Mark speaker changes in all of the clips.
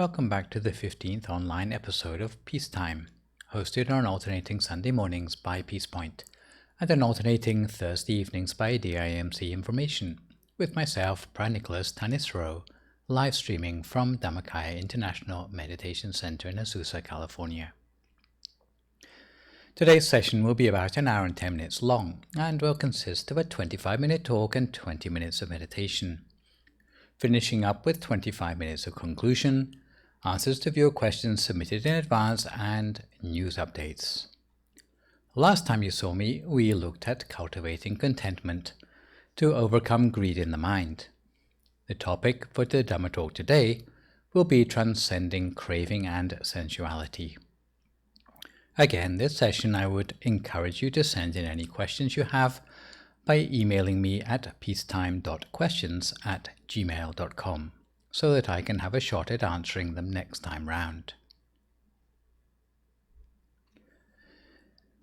Speaker 1: Welcome back to the 15th online episode of Peacetime, hosted on alternating Sunday mornings by Peacepoint and on alternating Thursday evenings by DIMC Information, with myself, Phra Nicholas Thanissaro, live streaming from Dhamma International Meditation Center in Azusa, California. Today's session will be about an hour and 10 minutes long and will consist of a 25-minute talk and 20 minutes of meditation, finishing up with 25 minutes of conclusion, answers to viewer questions submitted in advance, and news updates. Last time you saw me, we looked at cultivating contentment to overcome greed in the mind. The topic for the Dhamma talk today will be transcending craving and sensuality. Again, this session I would encourage you to send in any questions you have by emailing me at peacetime.questions@gmail.com so that I can have a shot at answering them next time round.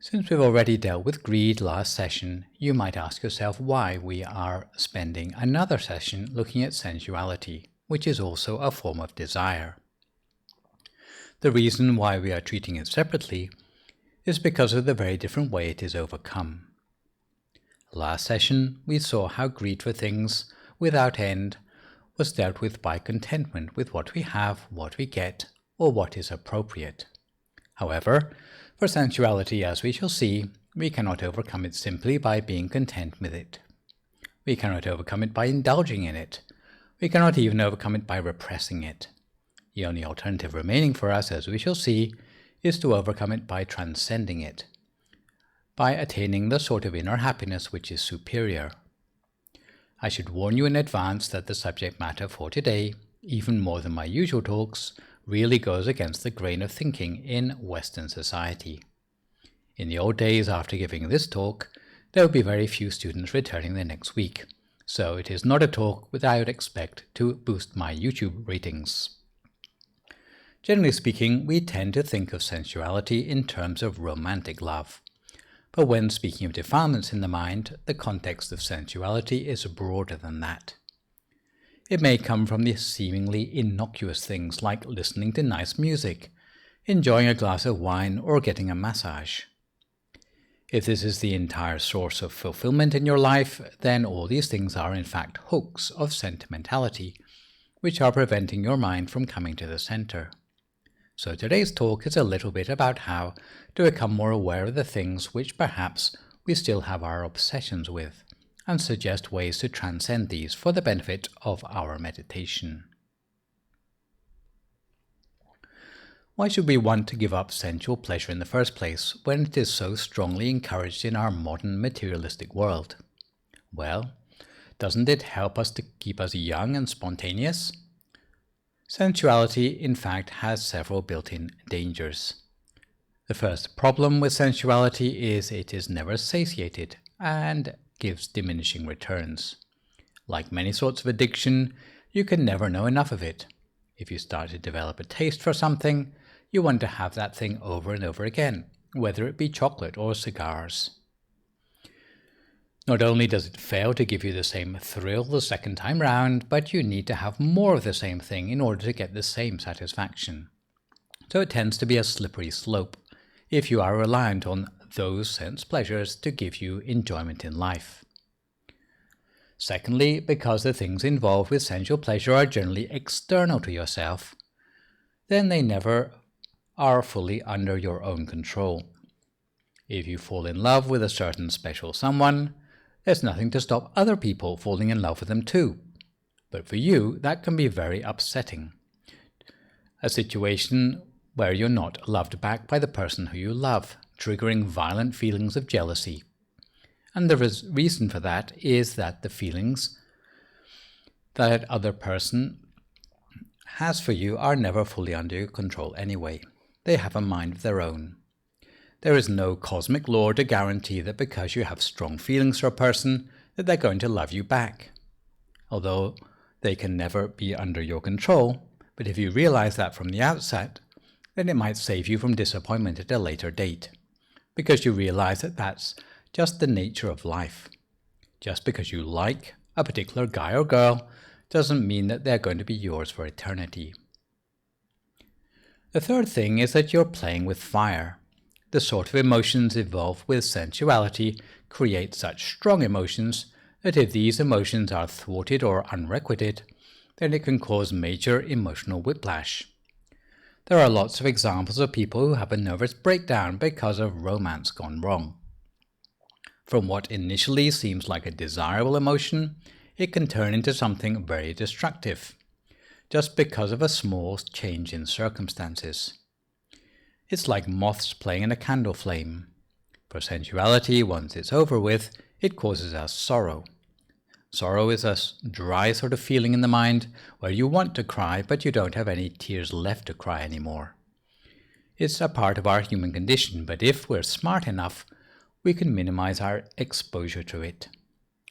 Speaker 1: Since we've already dealt with greed last session, you might ask yourself why we are spending another session looking at sensuality, which is also a form of desire. The reason why we are treating it separately is because of the very different way it is overcome. Last session, we saw how greed for things without end was dealt with by contentment with what we have, what we get, or what is appropriate. However, for sensuality, as we shall see, we cannot overcome it simply by being content with it. We cannot overcome it by indulging in it. We cannot even overcome it by repressing it. The only alternative remaining for us, as we shall see, is to overcome it by transcending it, by attaining the sort of inner happiness which is superior. I should warn you in advance that the subject matter for today, even more than my usual talks, really goes against the grain of thinking in Western society. In the old days, after giving this talk, there would be very few students returning the next week, so it is not a talk that I would expect to boost my YouTube ratings. Generally speaking, we tend to think of sensuality in terms of romantic love. But when speaking of defilements in the mind, the context of sensuality is broader than that. It may come from the seemingly innocuous things like listening to nice music, enjoying a glass of wine, or getting a massage. If this is the entire source of fulfillment in your life, then all these things are in fact hooks of sentimentality, which are preventing your mind from coming to the center. So today's talk is a little bit about how to become more aware of the things which perhaps we still have our obsessions with, and suggest ways to transcend these for the benefit of our meditation. Why should we want to give up sensual pleasure in the first place when it is so strongly encouraged in our modern materialistic world? Well, doesn't it help us to keep us young and spontaneous? Sensuality, in fact, has several built-in dangers. The first problem with sensuality is it is never satiated and gives diminishing returns. Like many sorts of addiction, you can never know enough of it. If you start to develop a taste for something, you want to have that thing over and over again, whether it be chocolate or cigars. Not only does it fail to give you the same thrill the second time round, but you need to have more of the same thing in order to get the same satisfaction. So it tends to be a slippery slope if you are reliant on those sense pleasures to give you enjoyment in life. Secondly, because the things involved with sensual pleasure are generally external to yourself, then they never are fully under your own control. If you fall in love with a certain special someone, there's nothing to stop other people falling in love with them too. But for you, that can be very upsetting. A situation where you're not loved back by the person who you love, triggering violent feelings of jealousy. And the reason for that is that the feelings that other person has for you are never fully under your control anyway. They have a mind of their own. There is no cosmic law to guarantee that because you have strong feelings for a person, that they're going to love you back. Although they can never be under your control, but if you realize that from the outset, then it might save you from disappointment at a later date, because you realize that that's just the nature of life. Just because you like a particular guy or girl doesn't mean that they're going to be yours for eternity. The third thing is that you're playing with fire. The sort of emotions involved with sensuality create such strong emotions that if these emotions are thwarted or unrequited, then it can cause major emotional whiplash. There are lots of examples of people who have a nervous breakdown because of romance gone wrong. From what initially seems like a desirable emotion, it can turn into something very destructive, just because of a small change in circumstances. It's like moths playing in a candle flame. For sensuality, once it's over with, it causes us sorrow. Sorrow is a dry sort of feeling in the mind where you want to cry, but you don't have any tears left to cry anymore. It's a part of our human condition, but if we're smart enough, we can minimize our exposure to it.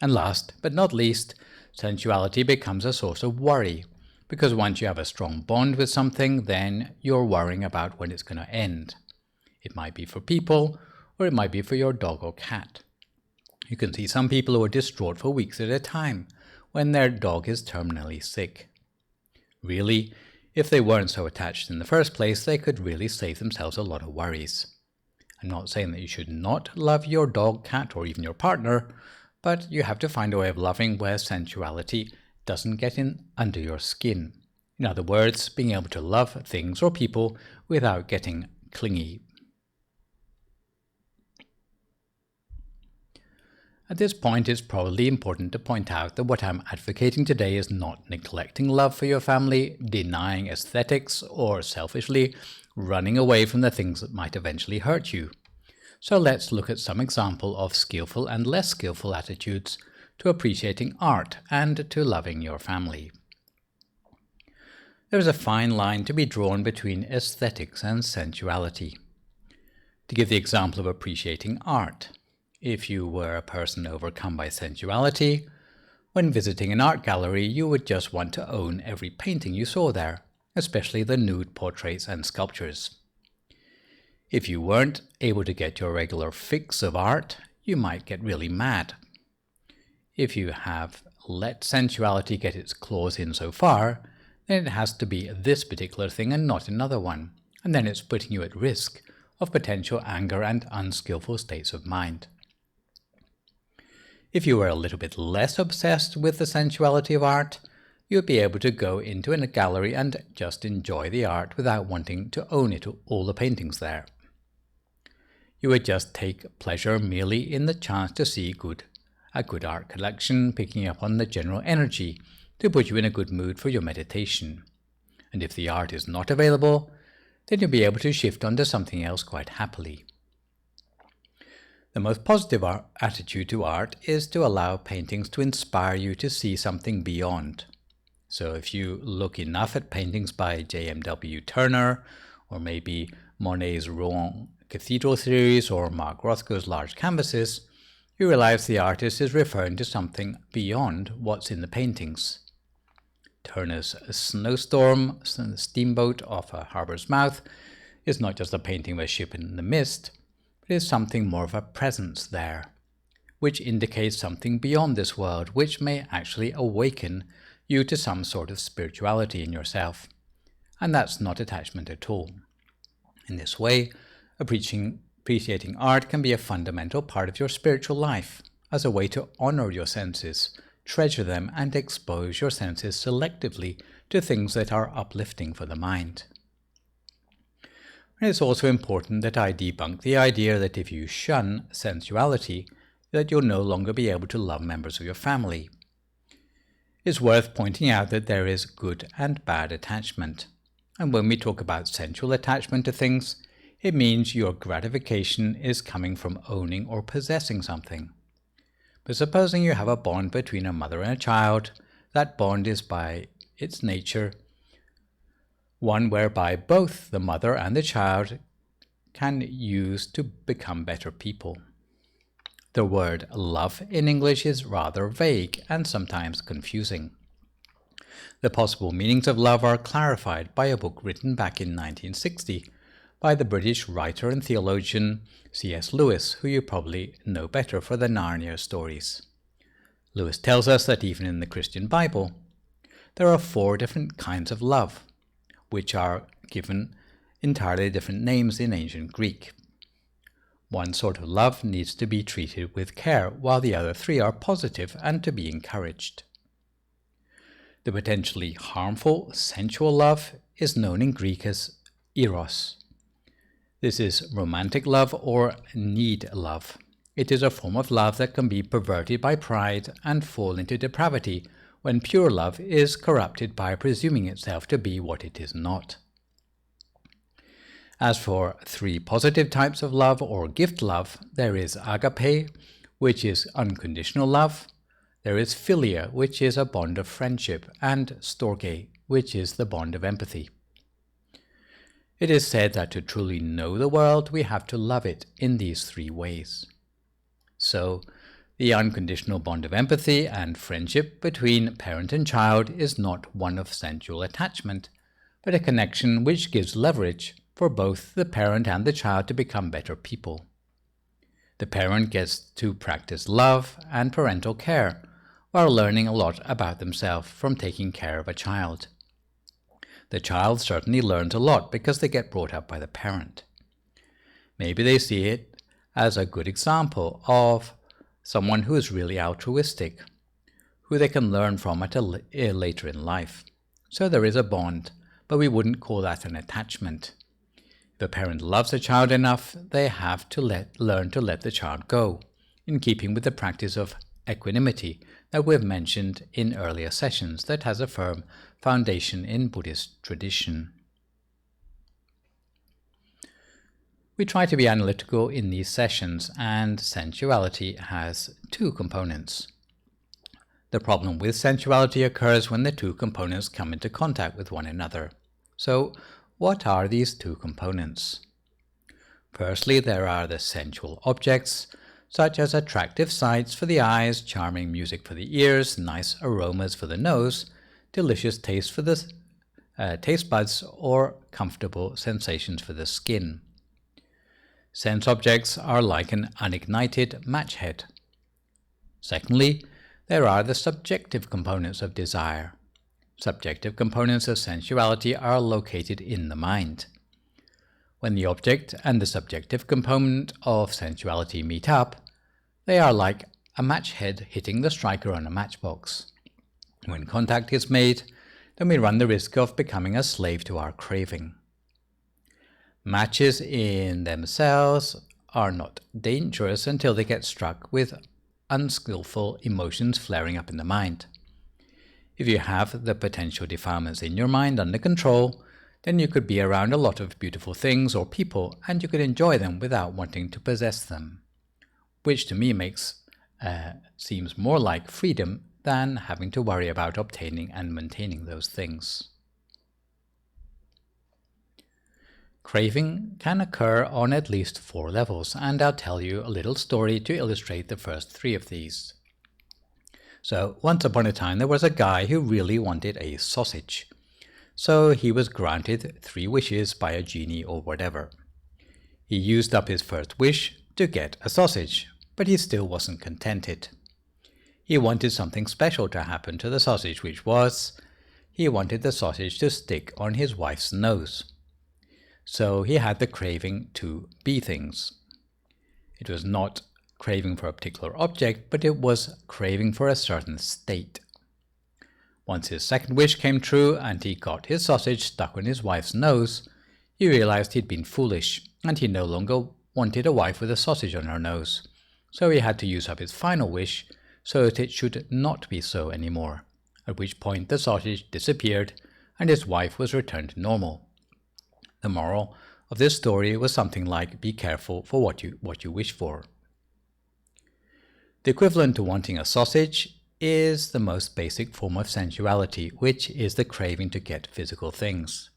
Speaker 1: And last but not least, sensuality becomes a source of worry, because once you have a strong bond with something, then you're worrying about when it's going to end. It might be for people, or it might be for your dog or cat. You can see some people who are distraught for weeks at a time when their dog is terminally sick. Really, if they weren't so attached in the first place, they could really save themselves a lot of worries. I'm not saying that you should not love your dog, cat, or even your partner, but you have to find a way of loving where sensuality doesn't get in under your skin. In other words, being able to love things or people without getting clingy. At this point, it's probably important to point out that what I'm advocating today is not neglecting love for your family, denying aesthetics, or selfishly running away from the things that might eventually hurt you. So let's look at some example of skillful and less skillful attitudes to appreciating art and to loving your family. There is a fine line to be drawn between aesthetics and sensuality. To give the example of appreciating art, if you were a person overcome by sensuality, when visiting an art gallery, you would just want to own every painting you saw there, especially the nude portraits and sculptures. If you weren't able to get your regular fix of art, you might get really mad. If you have let sensuality get its claws in so far, then it has to be this particular thing and not another one, and then it's putting you at risk of potential anger and unskillful states of mind. If you were a little bit less obsessed with the sensuality of art, you'd be able to go into a gallery and just enjoy the art without wanting to own it, all the paintings there. You would just take pleasure merely in the chance to see a good art collection, picking up on the general energy to put you in a good mood for your meditation. And if the art is not available, then you'll be able to shift onto something else quite happily. The most positive attitude to art is to allow paintings to inspire you to see something beyond. So if you look enough at paintings by J.M.W. Turner, or maybe Monet's Rouen Cathedral series or Mark Rothko's large canvases, you realize the artist is referring to something beyond what's in the paintings. Turner's Snowstorm, steamboat off a harbour's mouth, is not just a painting of a ship in the mist, but is something more of a presence there, which indicates something beyond this world, which may actually awaken you to some sort of spirituality in yourself. And that's not attachment at all. In this way, appreciating art can be a fundamental part of your spiritual life, as a way to honor your senses, treasure them, and expose your senses selectively to things that are uplifting for the mind. And it's also important that I debunk the idea that if you shun sensuality, that you'll no longer be able to love members of your family. It's worth pointing out that there is good and bad attachment. And when we talk about sensual attachment to things, it means your gratification is coming from owning or possessing something. But supposing you have a bond between a mother and a child, that bond is by its nature one whereby both the mother and the child can use to become better people. The word love in English is rather vague and sometimes confusing. The possible meanings of love are clarified by a book written back in 1960 by the British writer and theologian C.S. Lewis, who you probably know better for the Narnia stories. Lewis tells us that even in the Christian Bible, there are 4 different kinds of love, which are given entirely different names in ancient Greek. One sort of love needs to be treated with care, while the other three are positive and to be encouraged. The potentially harmful sensual love is known in Greek as eros. This is romantic love or need love. It is a form of love that can be perverted by pride and fall into depravity when pure love is corrupted by presuming itself to be what it is not. As for three positive types of love or gift love, there is agape, which is unconditional love. There is philia, which is a bond of friendship, and storge, which is the bond of empathy. It is said that to truly know the world, we have to love it in these three ways. So, the unconditional bond of empathy and friendship between parent and child is not one of sensual attachment, but a connection which gives leverage for both the parent and the child to become better people. The parent gets to practice love and parental care, while learning a lot about themselves from taking care of a child. The child certainly learns a lot because they get brought up by the parent. Maybe they see it as a good example of someone who is really altruistic, who they can learn from at later in life. So there is a bond, but we wouldn't call that an attachment. If a parent loves a child enough, they have to learn to let the child go, in keeping with the practice of equanimity that we've mentioned in earlier sessions that has a firm foundation in Buddhist tradition. We try to be analytical in these sessions, and sensuality has two components. The problem with sensuality occurs when the two components come into contact with one another. So, what are these two components? Firstly, there are the sensual objects, such as attractive sights for the eyes, charming music for the ears, nice aromas for the nose, delicious taste for the taste buds, or comfortable sensations for the skin. Sense objects are like an unignited match head. Secondly, there are the subjective components of desire. Subjective components of sensuality are located in the mind. When the object and the subjective component of sensuality meet up, they are like a match head hitting the striker on a matchbox. When contact is made, then we run the risk of becoming a slave to our craving. Matches in themselves are not dangerous until they get struck with unskillful emotions flaring up in the mind. If you have the potential defilements in your mind under control, then you could be around a lot of beautiful things or people and you could enjoy them without wanting to possess them, which to me seems more like freedom than having to worry about obtaining and maintaining those things. Craving can occur on at least 4 levels, and I'll tell you a little story to illustrate the first 3 of these. So, once upon a time there was a guy who really wanted a sausage. So he was granted 3 wishes by a genie or whatever. He used up his first wish to get a sausage, but he still wasn't contented. He wanted something special to happen to the sausage, which was, he wanted the sausage to stick on his wife's nose. So he had the craving to be things. It was not craving for a particular object, but it was craving for a certain state. Once his second wish came true and he got his sausage stuck on his wife's nose, he realized he'd been foolish and he no longer wanted a wife with a sausage on her nose. So he had to use up his final wish so that it should not be so anymore, at which point the sausage disappeared and his wife was returned to normal. The moral of this story was something like, be careful for what you wish for. The equivalent to wanting a sausage is the most basic form of sensuality, which is the craving to get physical things.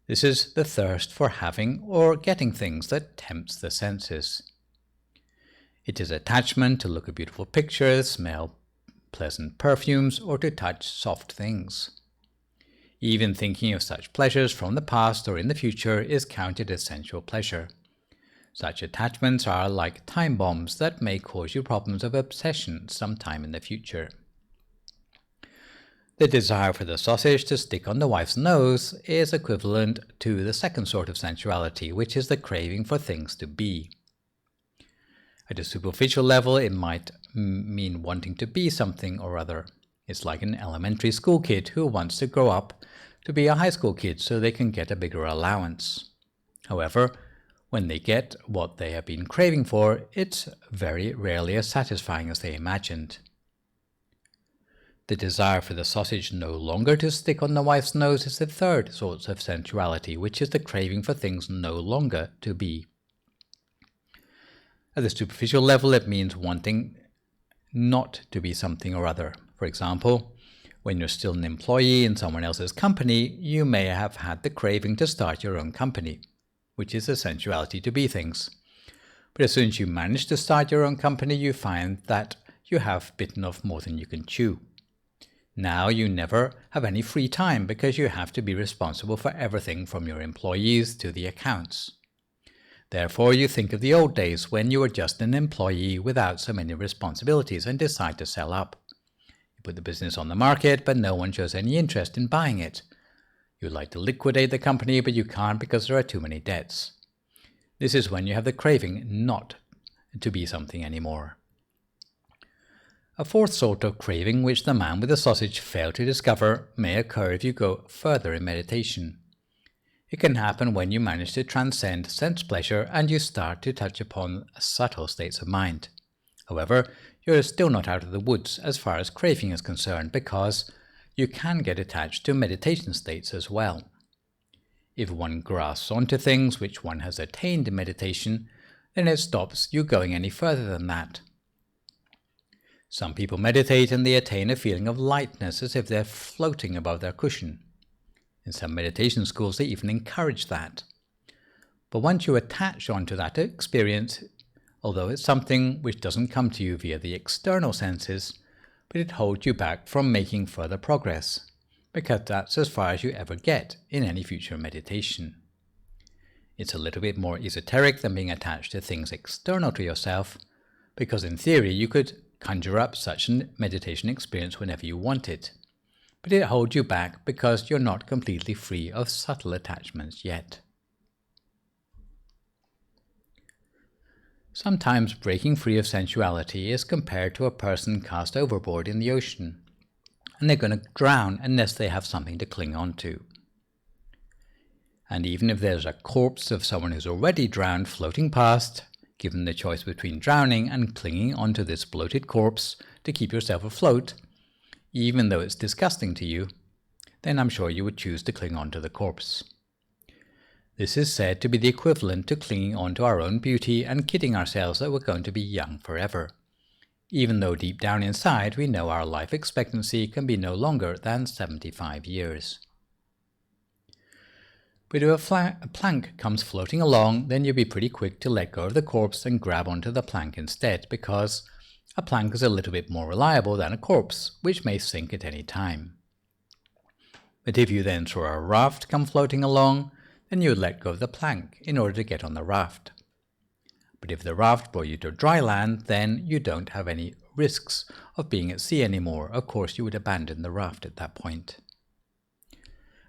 Speaker 1: This is the thirst for having or getting things that tempts the senses. It is attachment to look at beautiful pictures, smell pleasant perfumes, or to touch soft things. Even thinking of such pleasures from the past or in the future is counted as sensual pleasure. Such attachments are like time bombs that may cause you problems of obsession sometime in the future. The desire for the sausage to stick on the wife's nose is equivalent to the second sort of sensuality, which is the craving for things to be. At a superficial level, it might mean wanting to be something or other. It's like an elementary school kid who wants to grow up to be a high school kid so they can get a bigger allowance. However, when they get what they have been craving for, it's very rarely as satisfying as they imagined. The desire for the sausage no longer to stick on the wife's nose is the third sort of sensuality, which is the craving for things no longer to be. At the superficial level, it means wanting not to be something or other. For example, when you're still an employee in someone else's company, you may have had the craving to start your own company, which is the sensuality to be things. But as soon as you manage to start your own company, you find that you have bitten off more than you can chew. Now you never have any free time because you have to be responsible for everything from your employees to the accounts. Therefore, you think of the old days when you were just an employee without so many responsibilities and decide to sell up. You put the business on the market, but no one shows any interest in buying it. You'd like to liquidate the company, but you can't because there are too many debts. This is when you have the craving not to be something anymore. A fourth sort of craving, which the man with the sausage failed to discover, may occur if you go further in meditation. It can happen when you manage to transcend sense pleasure and you start to touch upon subtle states of mind. However, you're still not out of the woods as far as craving is concerned, because you can get attached to meditation states as well. If one grasps onto things which one has attained in meditation, then it stops you going any further than that. Some people meditate and they attain a feeling of lightness as if they're floating above their cushion. In some meditation schools, they even encourage that. But once you attach onto that experience, although it's something which doesn't come to you via the external senses, but it holds you back from making further progress, because that's as far as you ever get in any future meditation. It's a little bit more esoteric than being attached to things external to yourself, because in theory you could conjure up such a meditation experience whenever you want it. But it holds you back because you're not completely free of subtle attachments yet. Sometimes breaking free of sensuality is compared to a person cast overboard in the ocean, and they're going to drown unless they have something to cling on to. And even if there's a corpse of someone who's already drowned floating past, given the choice between drowning and clinging onto this bloated corpse to keep yourself afloat, even though it's disgusting to you, then I'm sure you would choose to cling onto the corpse. This is said to be the equivalent to clinging onto our own beauty and kidding ourselves that we're going to be young forever, even though deep down inside we know our life expectancy can be no longer than 75 years. But if a plank comes floating along, then you'll be pretty quick to let go of the corpse and grab onto the plank instead, because a plank is a little bit more reliable than a corpse, which may sink at any time. But if you then saw a raft come floating along, then you would let go of the plank in order to get on the raft. But if the raft brought you to dry land, then you don't have any risks of being at sea anymore. Of course, you would abandon the raft at that point.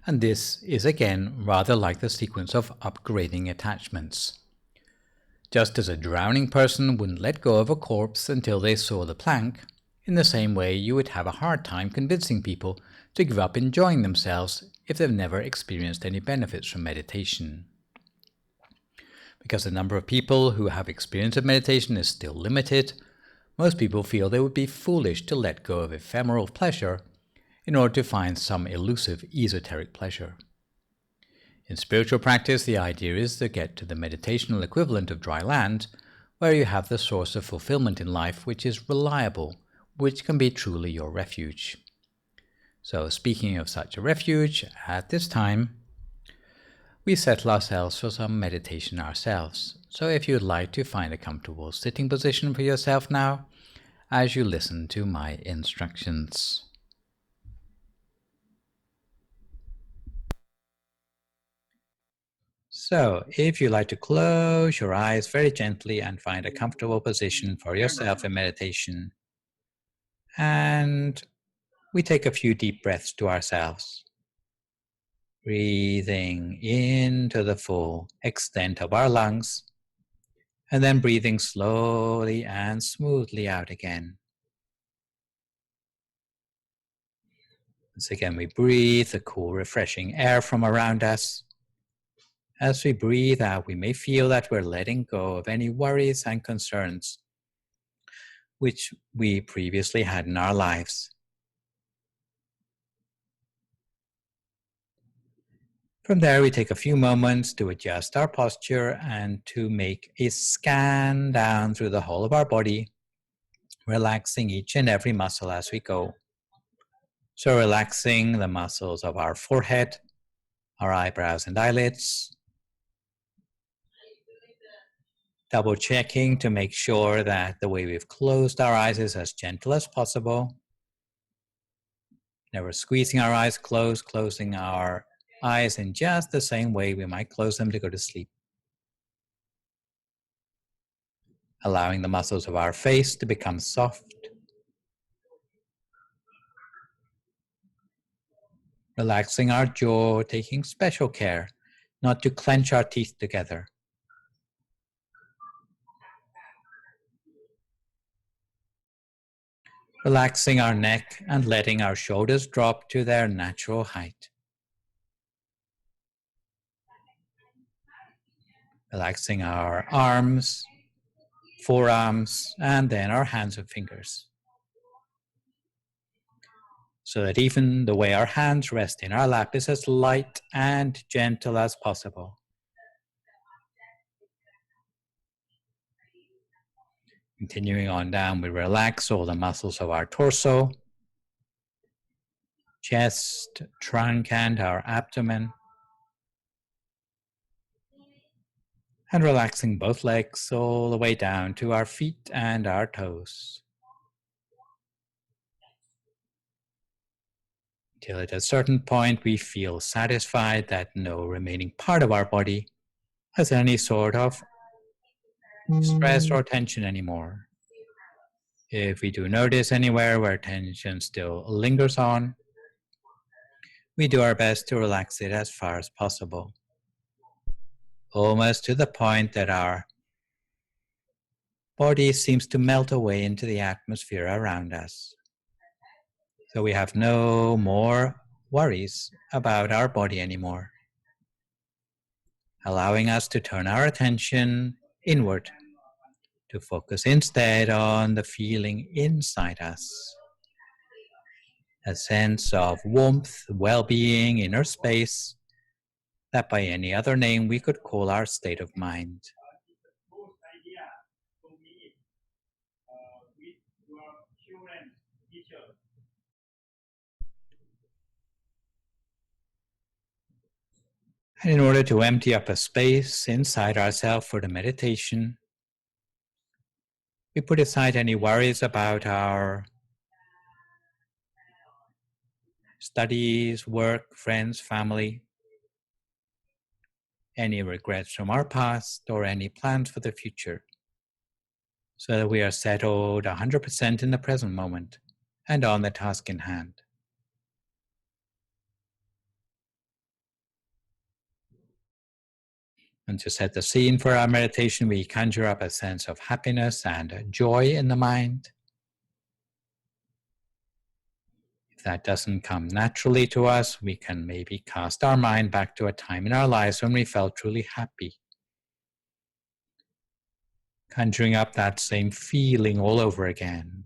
Speaker 1: And this is again rather like the sequence of upgrading attachments. Just as a drowning person wouldn't let go of a corpse until they saw the plank, in the same way you would have a hard time convincing people to give up enjoying themselves if they've never experienced any benefits from meditation. Because the number of people who have experience of meditation is still limited, most people feel they would be foolish to let go of ephemeral pleasure in order to find some elusive esoteric pleasure. In spiritual practice, the idea is to get to the meditational equivalent of dry land, where you have the source of fulfillment in life which is reliable, which can be truly your refuge. So speaking of such a refuge, at this time, we settle ourselves for some meditation ourselves. So if you'd like to find a comfortable sitting position for yourself now, as you listen to my instructions. So, if you like to close your eyes very gently and find a comfortable position for yourself in meditation, and we take a few deep breaths to ourselves, breathing into the full extent of our lungs, and then breathing slowly and smoothly out again. Once again, we breathe the cool, refreshing air from around us. As we breathe out, we may feel that we're letting go of any worries and concerns which we previously had in our lives. From there, we take a few moments to adjust our posture and to make a scan down through the whole of our body, relaxing each and every muscle as we go. So relaxing the muscles of our forehead, our eyebrows and eyelids, double checking to make sure that the way we've closed our eyes is as gentle as possible. Never squeezing our eyes closed, closing our eyes in just the same way we might close them to go to sleep. Allowing the muscles of our face to become soft. Relaxing our jaw, taking special care not to clench our teeth together. Relaxing our neck and letting our shoulders drop to their natural height. Relaxing our arms, forearms, and then our hands and fingers. So that even the way our hands rest in our lap is as light and gentle as possible. Continuing on down, we relax all the muscles of our torso, chest, trunk, and our abdomen. And relaxing both legs all the way down to our feet and our toes. Till at a certain point we feel satisfied that no remaining part of our body has any sort of stress or tension anymore. If we do notice anywhere where tension still lingers on, we do our best to relax it as far as possible, almost to the point that our body seems to melt away into the atmosphere around us. So we have no more worries about our body anymore, allowing us to turn our attention inward to focus instead on the feeling inside us. A sense of warmth, well-being, inner space, that by any other name we could call our state of mind. And in order to empty up a space inside ourselves for the meditation, we put aside any worries about our studies, work, friends, family, any regrets from our past, or any plans for the future, so that we are settled 100% in the present moment and on the task in hand. And to set the scene for our meditation, we conjure up a sense of happiness and joy in the mind. If that doesn't come naturally to us, we can maybe cast our mind back to a time in our lives when we felt truly happy. Conjuring up that same feeling all over again,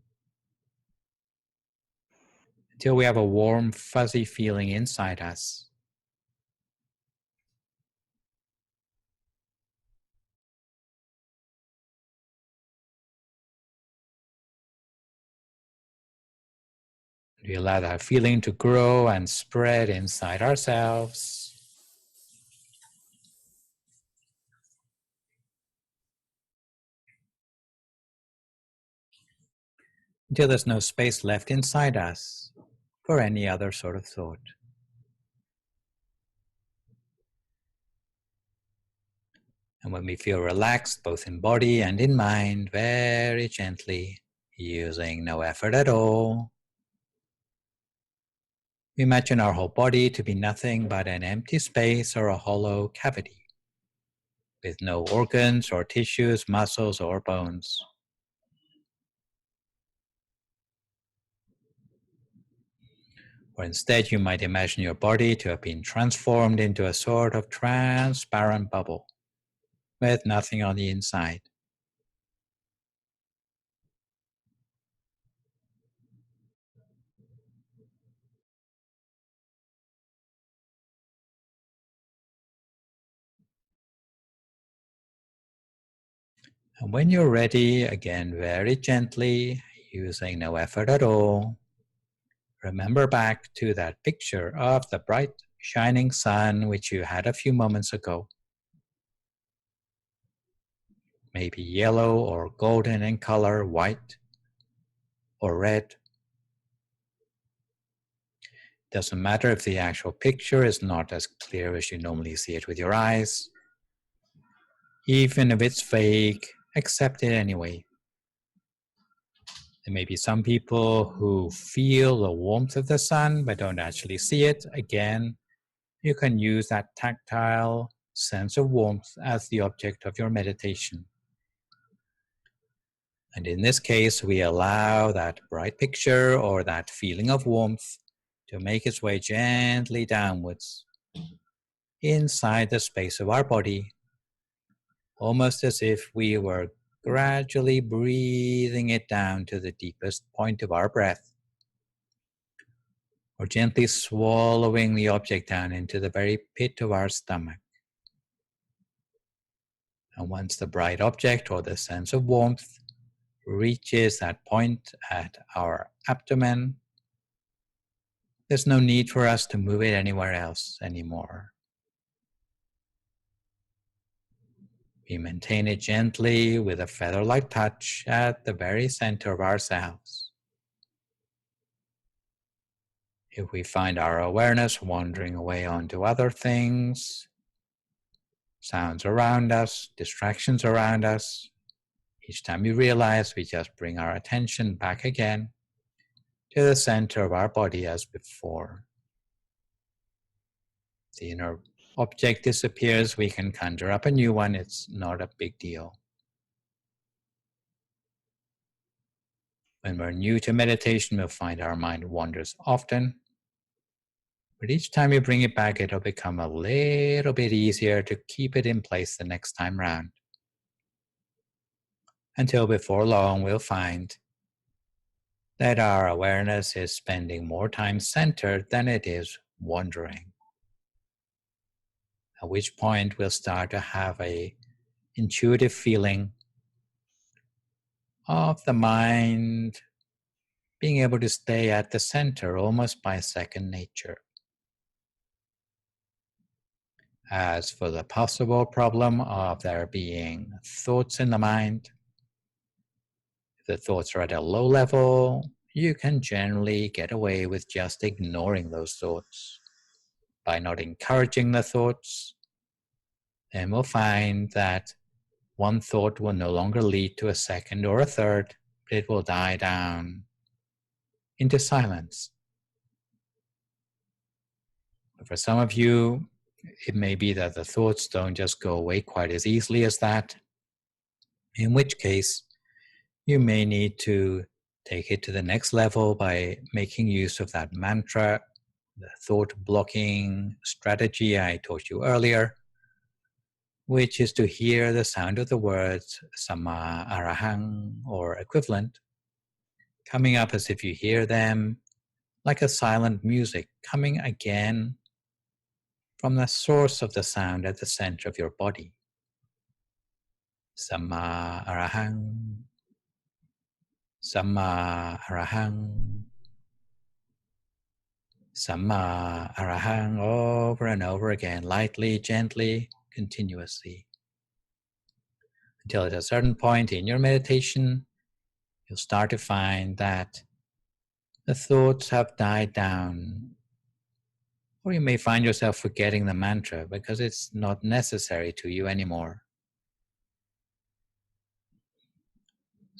Speaker 1: until we have a warm, fuzzy feeling inside us. We allow that feeling to grow and spread inside ourselves. Until there's no space left inside us for any other sort of thought. And when we feel relaxed, both in body and in mind, very gently, using no effort at all, We imagine our whole body to be nothing but an empty space or a hollow cavity, with no organs or tissues, muscles or bones. Or instead, you might imagine your body to have been transformed into a sort of transparent bubble, with nothing on the inside. And when you're ready, again, very gently, using no effort at all, remember back to that picture of the bright, shining sun which you had a few moments ago. Maybe yellow or golden in color, white or red. Doesn't matter if the actual picture is not as clear as you normally see it with your eyes. Even if it's vague, accept it anyway. There may be some people who feel the warmth of the sun but don't actually see it. Again, you can use that tactile sense of warmth as the object of your meditation. And in this case, we allow that bright picture or that feeling of warmth to make its way gently downwards inside the space of our body, almost as if we were gradually breathing it down to the deepest point of our breath, or gently swallowing the object down into the very pit of our stomach. And once the bright object or the sense of warmth reaches that point at our abdomen, there's no need for us to move it anywhere else anymore. We maintain it gently with a feather-like touch at the very center of ourselves. If we find our awareness wandering away onto other things, sounds around us, distractions around us, each time we realize, we just bring our attention back again to the center of our body as before. The inner object disappears, we can conjure up a new one. It's not a big deal. When we're new to meditation, we'll find our mind wanders often. But each time you bring it back, it'll become a little bit easier to keep it in place the next time round. Until before long, we'll find that our awareness is spending more time centered than it is wandering. At which point we'll start to have an intuitive feeling of the mind being able to stay at the center almost by second nature. As for the possible problem of there being thoughts in the mind, if the thoughts are at a low level, you can generally get away with just ignoring those thoughts. By not encouraging the thoughts, then we'll find that one thought will no longer lead to a second or a third, but it will die down into silence. For some of you, it may be that the thoughts don't just go away quite as easily as that, in which case you may need to take it to the next level by making use of that mantra, the thought blocking strategy I taught you earlier, which is to hear the sound of the words Sama Arahang or equivalent coming up as if you hear them like a silent music coming again from the source of the sound at the center of your body. Sama Arahang, Sama Arahang, Sama Arahang, over and over again, lightly, gently, continuously. Until at a certain point in your meditation, you'll start to find that the thoughts have died down. Or you may find yourself forgetting the mantra because it's not necessary to you anymore.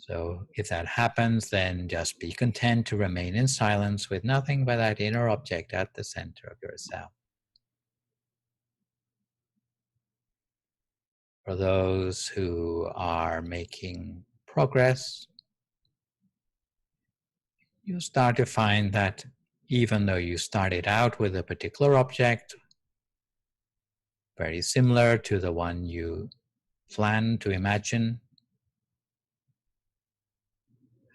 Speaker 1: So if that happens, then just be content to remain in silence with nothing but that inner object at the center of yourself. For those who are making progress, you'll start to find that even though you started out with a particular object, very similar to the one you planned to imagine,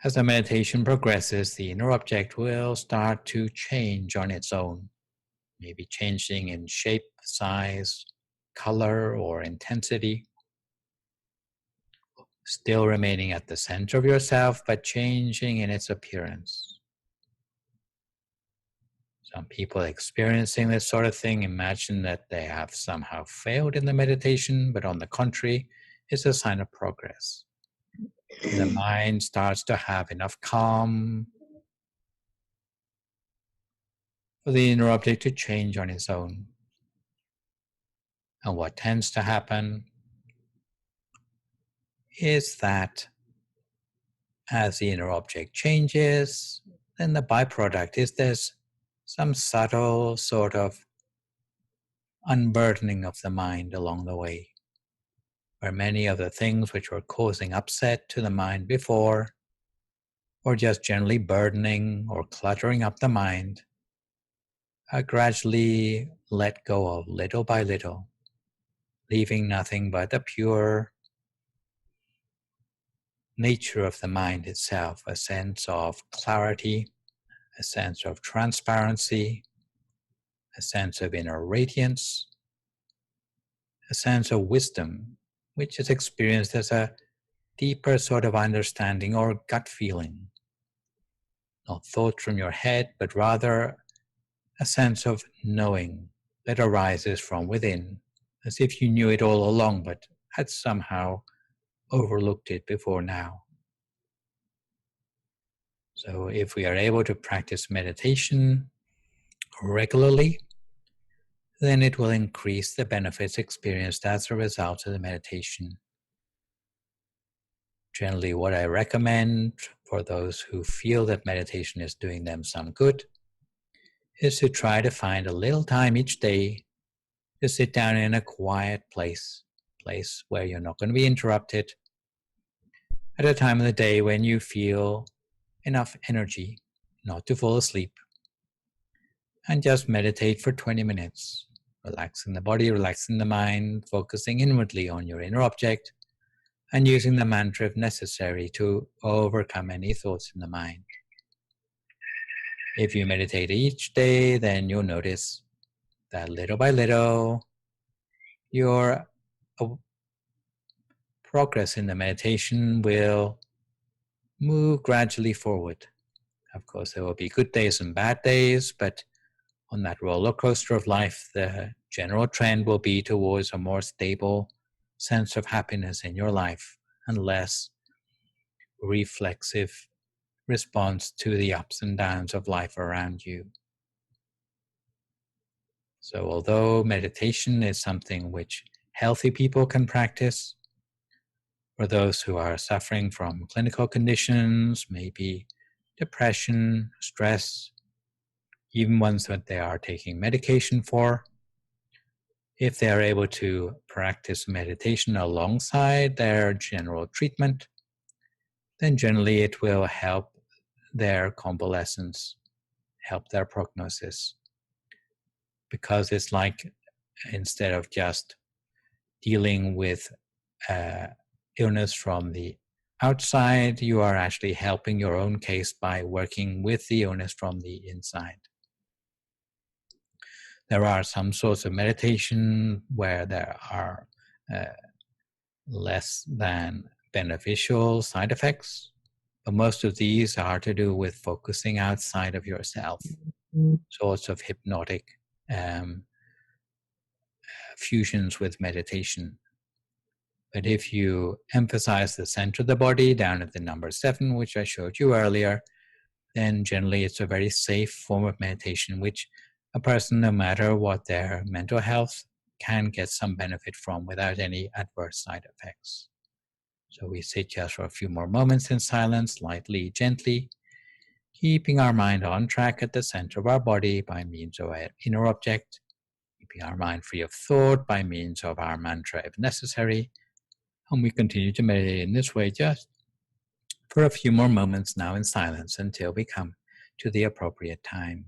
Speaker 1: as the meditation progresses, the inner object will start to change on its own, maybe changing in shape, size, color, or intensity, still remaining at the center of yourself, but changing in its appearance. Some people experiencing this sort of thing imagine that they have somehow failed in the meditation, but on the contrary, it's a sign of progress. The mind starts to have enough calm for the inner object to change on its own. And what tends to happen is that as the inner object changes, then the byproduct is there's some subtle sort of unburdening of the mind along the way, where many of the things which were causing upset to the mind before, or just generally burdening or cluttering up the mind, are gradually let go of little by little, leaving nothing but the pure nature of the mind itself, a sense of clarity, a sense of transparency, a sense of inner radiance, a sense of wisdom, which is experienced as a deeper sort of understanding or gut feeling. Not thoughts from your head, but rather a sense of knowing that arises from within, as if you knew it all along, but had somehow overlooked it before now. So if we are able to practice meditation regularly, then it will increase the benefits experienced as a result of the meditation. Generally, what I recommend for those who feel that meditation is doing them some good is to try to find a little time each day to sit down in a quiet place where you're not going to be interrupted, at a time of the day when you feel enough energy not to fall asleep, and just meditate for 20 minutes, relaxing the body, relaxing the mind, focusing inwardly on your inner object, and using the mantra if necessary to overcome any thoughts in the mind. If you meditate each day, then you'll notice that little by little, your progress in the meditation will move gradually forward. Of course, there will be good days and bad days, but on that roller coaster of life, the general trend will be towards a more stable sense of happiness in your life and less reflexive response to the ups and downs of life around you. So although meditation is something which healthy people can practice, for those who are suffering from clinical conditions, maybe depression, stress, even ones that they are taking medication for, if they are able to practice meditation alongside their general treatment, then generally it will help their convalescence, help their prognosis. Because it's like, instead of just dealing with illness from the outside, you are actually helping your own case by working with the illness from the inside. There are some sorts of meditation where there are less than beneficial side effects, but most of these are to do with focusing outside of yourself, sorts of hypnotic fusions with meditation. But if you emphasize the center of the body down at the number 7, which I showed you earlier, then generally it's a very safe form of meditation, which a person, no matter what their mental health, can get some benefit from without any adverse side effects. So we sit just for a few more moments in silence, lightly, gently, keeping our mind on track at the center of our body by means of our inner object, keeping our mind free of thought by means of our mantra if necessary. And we continue to meditate in this way just for a few more moments now in silence until we come to the appropriate time.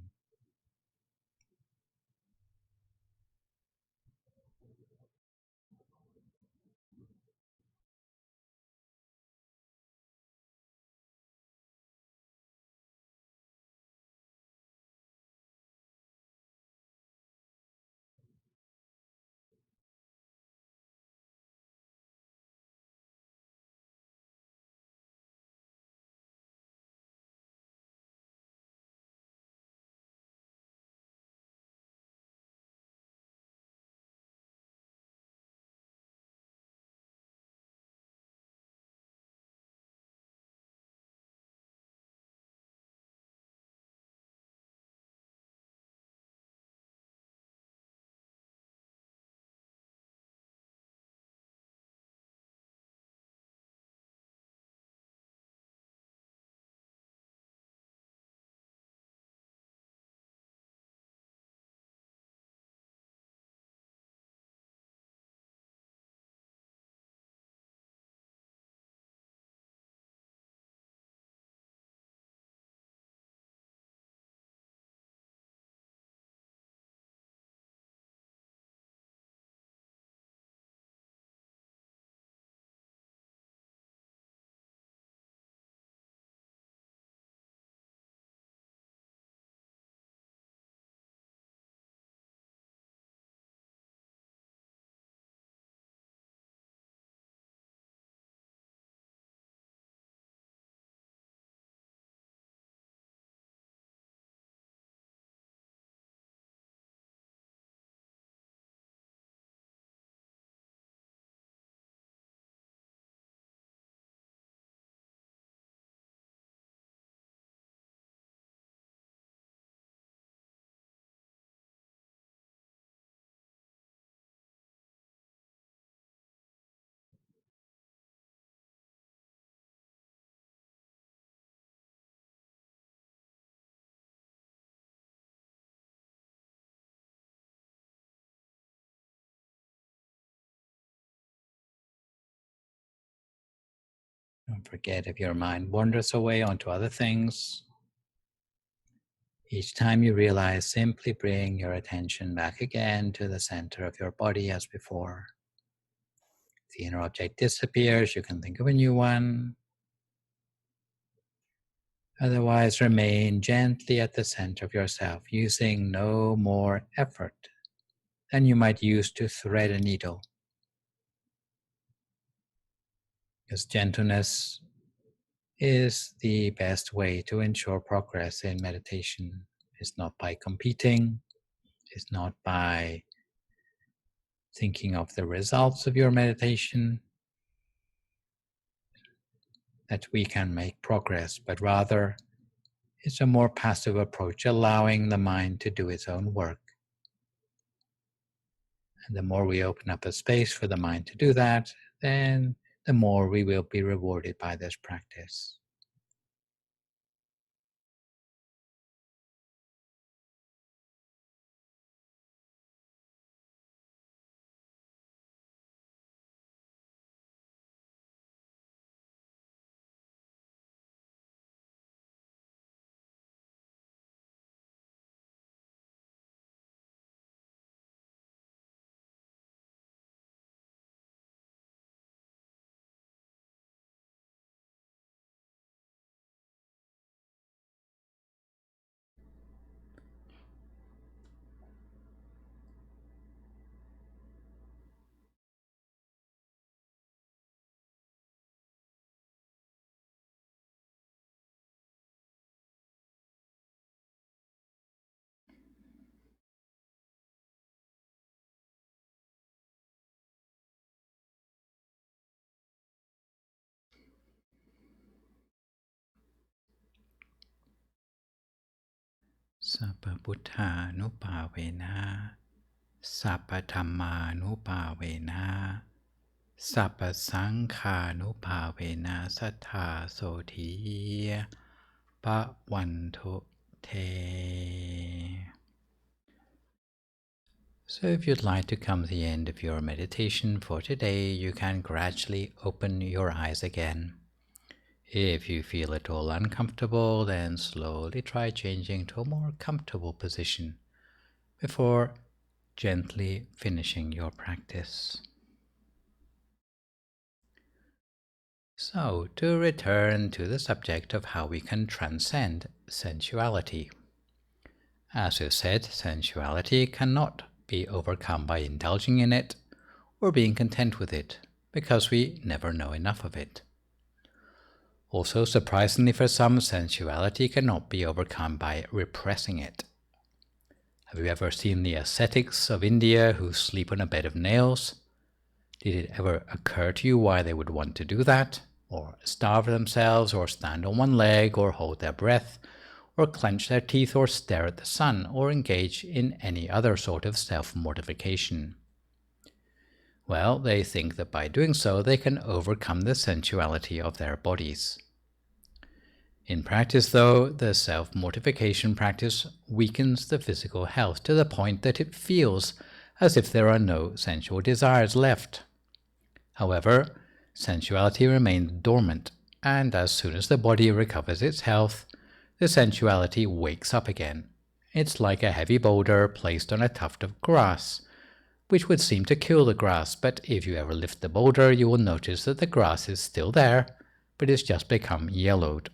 Speaker 1: Don't forget, if your mind wanders away onto other things, each time you realize, simply bring your attention back again to the center of your body as before. If the inner object disappears, you can think of a new one. Otherwise, remain gently at the center of yourself, using no more effort than you might use to thread a needle. Because gentleness is the best way to ensure progress in meditation. It's not by competing, it's not by thinking of the results of your meditation that we can make progress, but rather it's a more passive approach, allowing the mind to do its own work. And the more we open up a space for the mind to do that, then the more we will be rewarded by this practice. Sabba Buddhanupavena, Sabba Dhammānupavena, สัพพสังขานุภาเวนะสัทธาโสธีปะวันทุเท So if you'd like to come to the end of your meditation for today, you can gradually open your eyes again. If you feel at all uncomfortable, then slowly try changing to a more comfortable position before gently finishing your practice. So, to return to the subject of how we can transcend sensuality. As we've said, sensuality cannot be overcome by indulging in it or being content with it, because we never know enough of it. Also, surprisingly for some, sensuality cannot be overcome by repressing it. Have you ever seen the ascetics of India who sleep on a bed of nails? Did it ever occur to you why they would want to do that? Or starve themselves, or stand on one leg, or hold their breath, or clench their teeth, or stare at the sun, or engage in any other sort of self-mortification? Well, they think that by doing so they can overcome the sensuality of their bodies. In practice, though, the self-mortification practice weakens the physical health to the point that it feels as if there are no sensual desires left. However, sensuality remains dormant, and as soon as the body recovers its health, the sensuality wakes up again. It's like a heavy boulder placed on a tuft of grass, which would seem to kill the grass, but if you ever lift the boulder, you will notice that the grass is still there, but it's just become yellowed.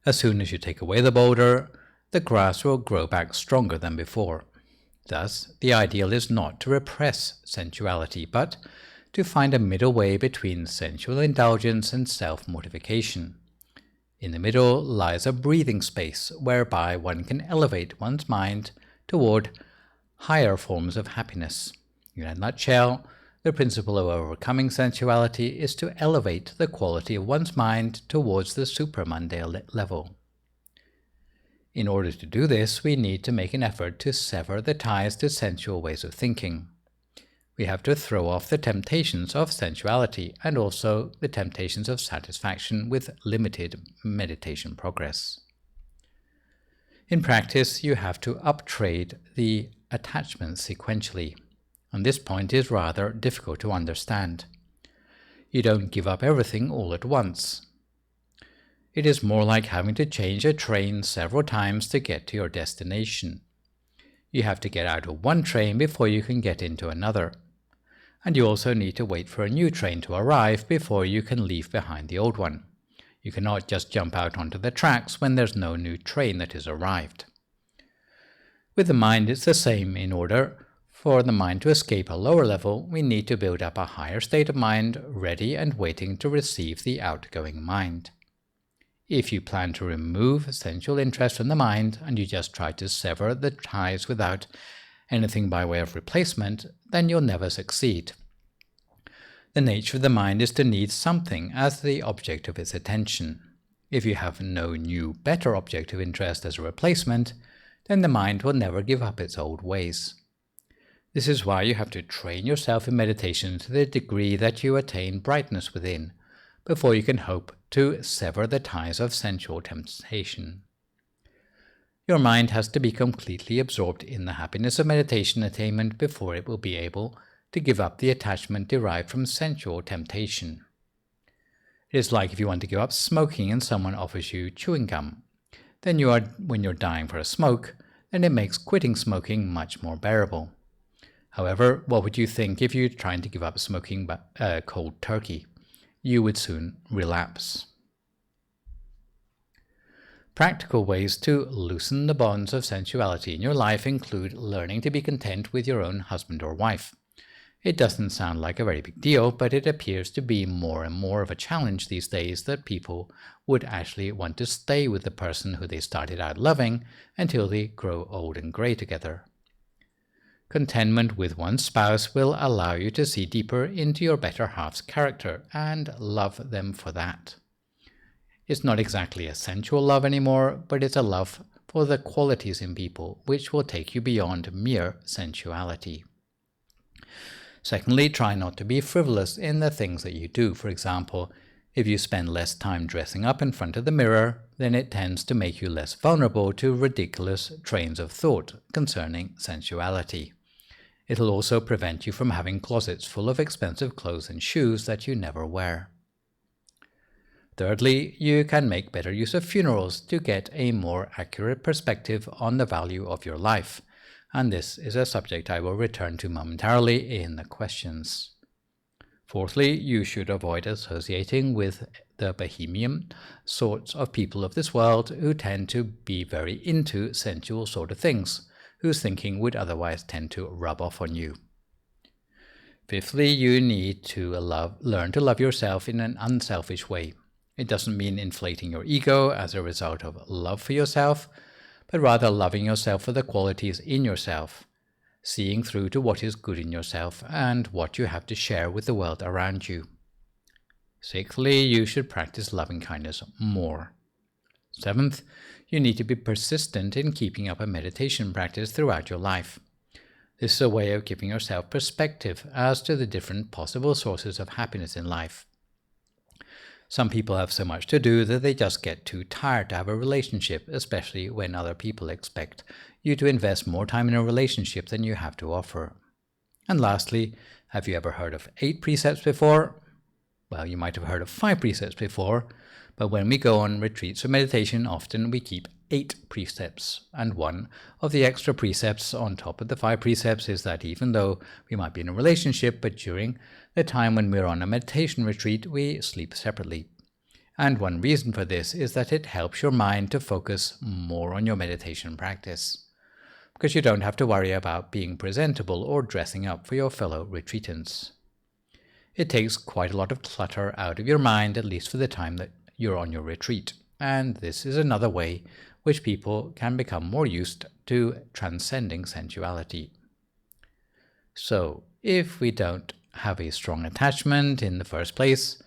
Speaker 1: As soon as you take away the boulder, the grass will grow back stronger than before. Thus, the ideal is not to repress sensuality, but to find a middle way between sensual indulgence and self-mortification. In the middle lies a breathing space whereby one can elevate one's mind toward higher forms of happiness. In a nutshell, the principle of overcoming sensuality is to elevate the quality of one's mind towards the supramundane level. In order to do this, we need to make an effort to sever the ties to sensual ways of thinking. We have to throw off the temptations of sensuality and also the temptations of satisfaction with limited meditation progress. In practice, you have to uptrade the attachment sequentially, and this point is rather difficult to understand. You don't give up everything all at once. It is more like having to change a train several times to get to your destination. You have to get out of one train before you can get into another. And you also need to wait for a new train to arrive before you can leave behind the old one. You cannot just jump out onto the tracks when there's no new train that has arrived. With the mind, it's the same. In order for the mind to escape a lower level, we need to build up a higher state of mind, ready and waiting to receive the outgoing mind. If you plan to remove sensual interest from the mind and you just try to sever the ties without anything by way of replacement, then you'll never succeed. The nature of the mind is to need something as the object of its attention. If you have no new, better object of interest as a replacement, then the mind will never give up its old ways. This is why you have to train yourself in meditation to the degree that you attain brightness within, before you can hope to sever the ties of sensual temptation. Your mind has to be completely absorbed in the happiness of meditation attainment before it will be able to give up the attachment derived from sensual temptation. It is like if you want to give up smoking and someone offers you chewing gum. Then when you're dying for a smoke, then it makes quitting smoking much more bearable. However, what would you think if you're trying to give up smoking cold turkey? You would soon relapse. Practical ways to loosen the bonds of sensuality in your life include learning to be content with your own husband or wife. It doesn't sound like a very big deal, but it appears to be more and more of a challenge these days that people would actually want to stay with the person who they started out loving until they grow old and grey together. Contentment with one spouse will allow you to see deeper into your better half's character and love them for that. It's not exactly a sensual love anymore, but it's a love for the qualities in people which will take you beyond mere sensuality. Secondly, try not to be frivolous in the things that you do. For example, if you spend less time dressing up in front of the mirror, then it tends to make you less vulnerable to ridiculous trains of thought concerning sensuality. It'll also prevent you from having closets full of expensive clothes and shoes that you never wear. Thirdly, you can make better use of funerals to get a more accurate perspective on the value of your life, and this is a subject I will return to momentarily in the questions. Fourthly, you should avoid associating with the bohemian sorts of people of this world who tend to be very into sensual sort of things, whose thinking would otherwise tend to rub off on you. Fifthly, you need to learn to love yourself in an unselfish way. It doesn't mean inflating your ego as a result of love for yourself, but rather loving yourself for the qualities in yourself, seeing through to what is good in yourself and what you have to share with the world around you. Sixthly, you should practice loving kindness more. Seventh, you need to be persistent in keeping up a meditation practice throughout your life. This is a way of giving yourself perspective as to the different possible sources of happiness in life. Some people have so much to do that they just get too tired to have a relationship, especially when other people expect you to invest more time in a relationship than you have to offer. And lastly, have you ever heard of 8 precepts before? Well, you might have heard of 5 precepts before, but when we go on retreats or meditation, often we keep 8 precepts. And one of the extra precepts on top of the 5 precepts is that even though we might be in a relationship, but during the time when we're on a meditation retreat, we sleep separately. And one reason for this is that it helps your mind to focus more on your meditation practice, because you don't have to worry about being presentable or dressing up for your fellow retreatants. It takes quite a lot of clutter out of your mind, at least for the time that you're on your retreat. And this is another way which people can become more used to transcending sensuality. So, if we don't have a strong attachment in the first place,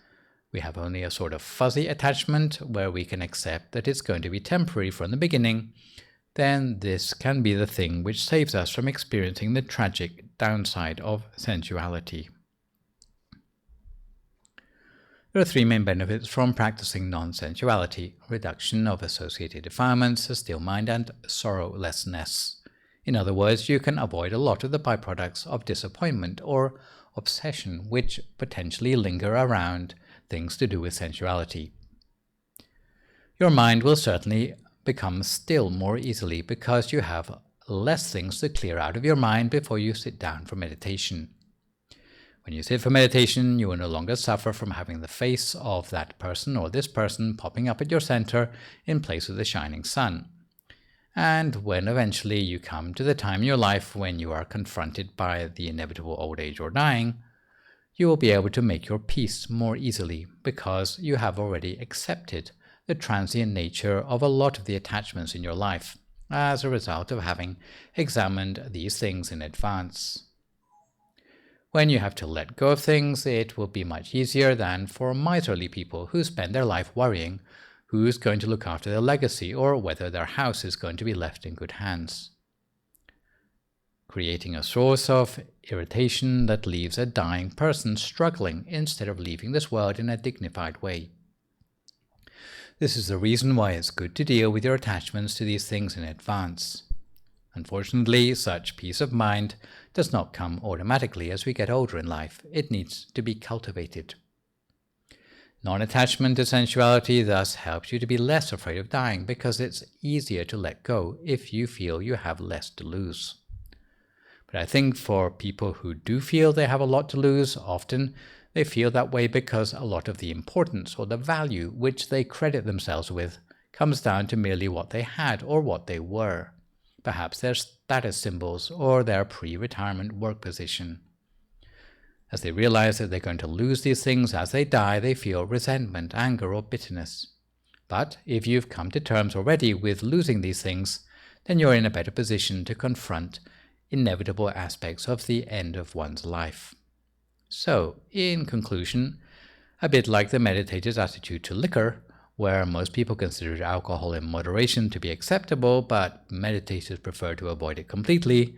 Speaker 1: we have only a sort of fuzzy attachment where we can accept that it's going to be temporary from the beginning, then this can be the thing which saves us from experiencing the tragic downside of sensuality. There are 3 main benefits from practicing non-sensuality: reduction of associated defilements, a still mind, and sorrowlessness. In other words, you can avoid a lot of the byproducts of disappointment or obsession which potentially linger around things to do with sensuality. Your mind will certainly become still more easily because you have less things to clear out of your mind before you sit down for meditation. When you sit for meditation, you will no longer suffer from having the face of that person or this person popping up at your center in place of the shining sun. And when eventually you come to the time in your life when you are confronted by the inevitable old age or dying, you will be able to make your peace more easily because you have already accepted the transient nature of a lot of the attachments in your life as a result of having examined these things in advance. When you have to let go of things, it will be much easier than for miserly people who spend their life worrying who's going to look after their legacy or whether their house is going to be left in good hands, creating a source of irritation that leaves a dying person struggling instead of leaving this world in a dignified way. This is the reason why it's good to deal with your attachments to these things in advance. Unfortunately, such peace of mind does not come automatically as we get older in life. It needs to be cultivated. Non-attachment to sensuality thus helps you to be less afraid of dying because it's easier to let go if you feel you have less to lose. But I think for people who do feel they have a lot to lose, often they feel that way because a lot of the importance or the value which they credit themselves with comes down to merely what they had or what they were, perhaps their status symbols or their pre-retirement work position. As they realize that they're going to lose these things as they die, they feel resentment, anger, or bitterness. But if you've come to terms already with losing these things, then you're in a better position to confront inevitable aspects of the end of one's life. So, in conclusion, a bit like the meditator's attitude to liquor, where most people consider alcohol in moderation to be acceptable, but meditators prefer to avoid it completely,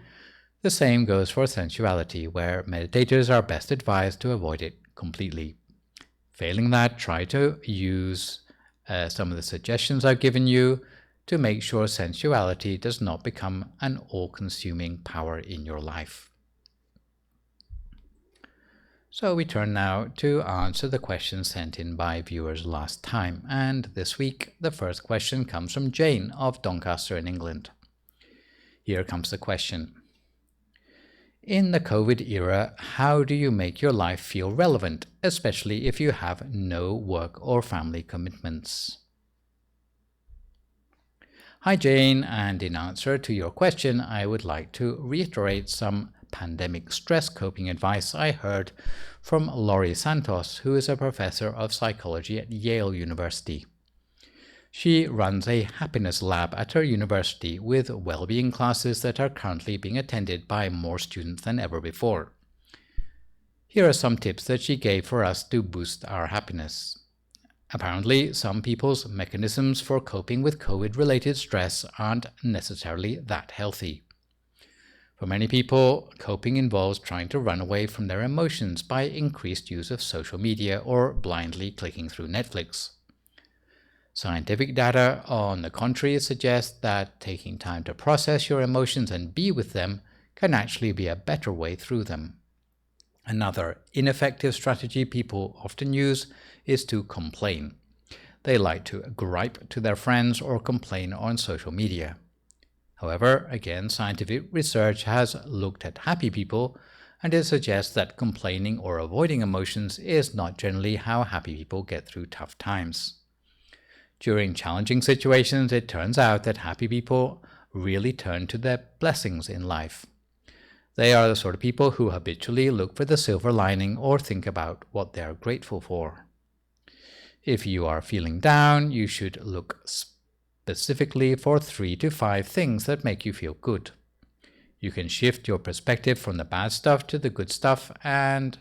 Speaker 1: The same goes for sensuality, where meditators are best advised to avoid it completely. Failing that, try to use some of the suggestions I've given you to make sure sensuality does not become an all-consuming power in your life. So we turn now to answer the questions sent in by viewers last time, and this week the first question comes from Jane of Doncaster in England. Here comes the question. In the COVID era, how do you make your life feel relevant, especially if you have no work or family commitments? Hi Jane, and in answer to your question, I would like to reiterate some pandemic stress coping advice I heard from Laurie Santos, who is a professor of psychology at Yale University. She runs a happiness lab at her university with well-being classes that are currently being attended by more students than ever before. Here are some tips that she gave for us to boost our happiness. Apparently, some people's mechanisms for coping with COVID-related stress aren't necessarily that healthy. For many people, coping involves trying to run away from their emotions by increased use of social media or blindly clicking through Netflix. Scientific data, on the contrary, suggests that taking time to process your emotions and be with them can actually be a better way through them. Another ineffective strategy people often use is to complain. They like to gripe to their friends or complain on social media. However, again, scientific research has looked at happy people, and it suggests that complaining or avoiding emotions is not generally how happy people get through tough times. During challenging situations, it turns out that happy people really turn to their blessings in life. They are the sort of people who habitually look for the silver lining or think about what they are grateful for. If you are feeling down, you should look specifically for 3 to 5 things that make you feel good. You can shift your perspective from the bad stuff to the good stuff, and